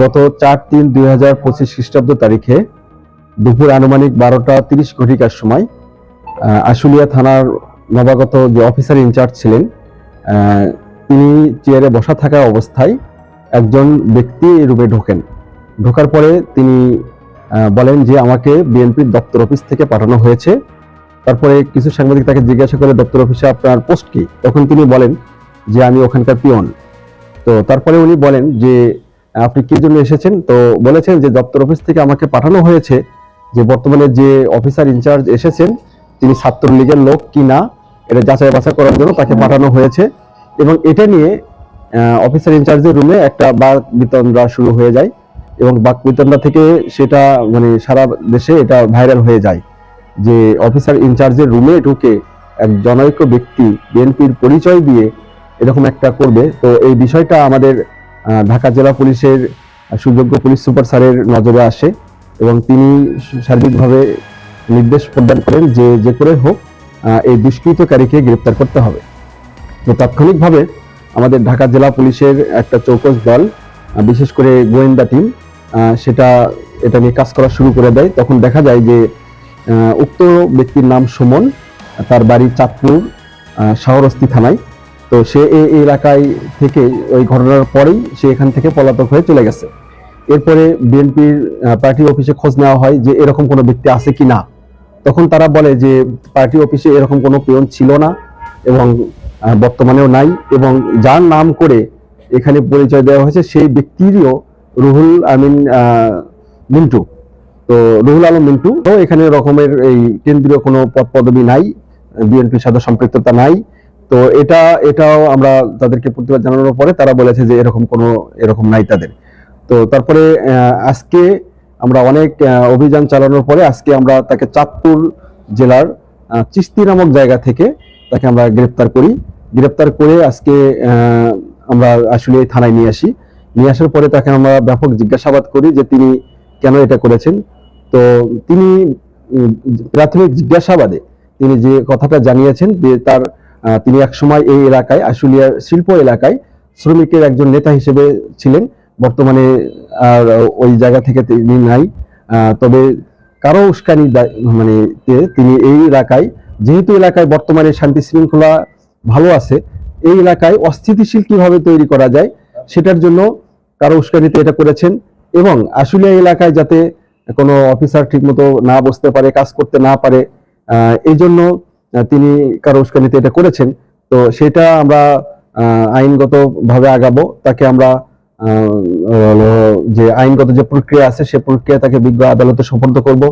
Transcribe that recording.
গত 4-3-2025 খ্রিস্টাব্দ তারিখে দুপুর আনুমানিক 12টা 30 সময় আশুলিয়া থানার নবাগত যে অফিসার ইনচার্জ ছিলেন, তিনি চেয়ারে বসা থাকা অবস্থায় একজন ব্যক্তি এই রুমে ঢোকার পরে তিনি বলেন যে আমাকে বিএনপির দপ্তর অফিস থেকে পাঠানো হয়েছে। তারপরে কিছু সাংবাদিক তাকে জিজ্ঞাসা করে দপ্তর অফিসে আপনার পোস্ট কি, তখন তিনি বলেন যে আমি ওখানকার পিয়ন। তো তারপরে উনি বলেন যে আপনি কি জন্য এসেছেন, তো বলেছেন যে দপ্তর অফিস থেকে আমাকে পাঠানো হয়েছে যে বর্তমানে যে অফিসার ইনচার্জ এসেছেন তিনি ছাত্রলীগের লোক কিনা এটা যাচাই বাছাই করার জন্য তাকে পাঠানো হয়েছে। এবং এটা নিয়ে অফিসার ইনচার্জের রুমে একটা বাক বিতণ্ডা শুরু হয়ে যায় এবং বাক বিতণ্ডা থেকে সেটা সারা দেশে এটা ভাইরাল হয়ে যায় যে অফিসার ইনচার্জের রুমে ঢুকে এক জনৈক ব্যক্তি বিএনপির পরিচয় দিয়ে এরকম একটা করবে। তো এই বিষয়টা আমাদের ঢাকা জেলা পুলিশের সুযোগ্য পুলিশ সুপার স্যারের নজরে আসে এবং তিনি সার্বিকভাবে নির্দেশ প্রদান করেন যে যে করে হোক এই দুষ্কৃতকারীকে গ্রেপ্তার করতে হবে। তো তাৎক্ষণিকভাবে আমাদের ঢাকা জেলা পুলিশের একটা চৌকস দল, বিশেষ করে গোয়েন্দা টিম, এটা নিয়ে কাজ করা শুরু করে দেয়। তখন দেখা যায় যে উক্ত ব্যক্তির নাম সুমন, তার বাড়ি চাঁদপুর শাহরস্তি থানায়। তো সে এই এলাকায় থেকে ওই ঘটনার পরেই সে এখান থেকে পলাতক হয়ে চলে গেছে। এরপরে বিএনপির পার্টি অফিসে খোঁজ নেওয়া হয় যে এরকম কোনো ব্যক্তি আছে কি না। তখন তারা বলে যে পার্টি অফিসে এরকম কোনো পিয়ন ছিল না এবং বর্তমানেও নাই, এবং যার নাম করে এখানে পরিচয় দেওয়া হয়েছে সেই ব্যক্তিরও রুহুল আমিন মিন্টু। তো রুহুল আলম মিন্টু তো এখানে রকমের এই কেন্দ্রীয় কোনো পদ পদবি নাই, বিএনপির সাথে সম্পৃক্ততা নাই। তো এটাও আমরা তাদেরকে প্রতিবাদ জানানোর পরে তারা বলেছে যে এরকম নাই তাদের। তো তারপরে আজকে আমরা অনেক অভিযান চালানোর পরে আজকে আমরা তাকে চাঁদপুর জেলার চিস্তি নামক জায়গা থেকে তাকে আমরা গ্রেপ্তার করে আজকে আমরা আসলে থানায় নিয়ে আসার পরে তাকে আমরা ব্যাপক জিজ্ঞাসাবাদ করি যে তিনি কেন এটা করেছেন। তো তিনি প্রাথমিক জিজ্ঞাসাবাদে তিনি যে কথাটা জানিয়েছেন যে তিনি একসময় এই এলাকায় আশুলিয়া শিল্প এলাকায় শ্রমিকের একজন নেতা হিসেবে ছিলেন, বর্তমানে আর ওই জায়গা থেকে তিনি নাই। তবে কারো উস্কানি তিনি এই এলাকায়, যেহেতু এলাকায় বর্তমানে শান্তি শৃঙ্খলা ভালো আছে, এই এলাকায় অস্থিতিশীল কিভাবে তৈরি করা যায় সেটার জন্য কারো উস্কানিতে এটা করেছেন। এবং আশুলিয়া এলাকায় যাতে কোনো অফিসার ঠিকমতো না বসতে পারে, কাজ করতে না পারে, এই জন্য তিনি কারো উস্কানিতে এটা করেছেন। তো সেটা আমরা আইনগত ভাবে আগাবো, তাকে আমরা যে আইনগত যে প্রক্রিয়া আছে সে প্রক্রিয়া তাকে বিজ্ঞ আদালতে সোপর্দ করব।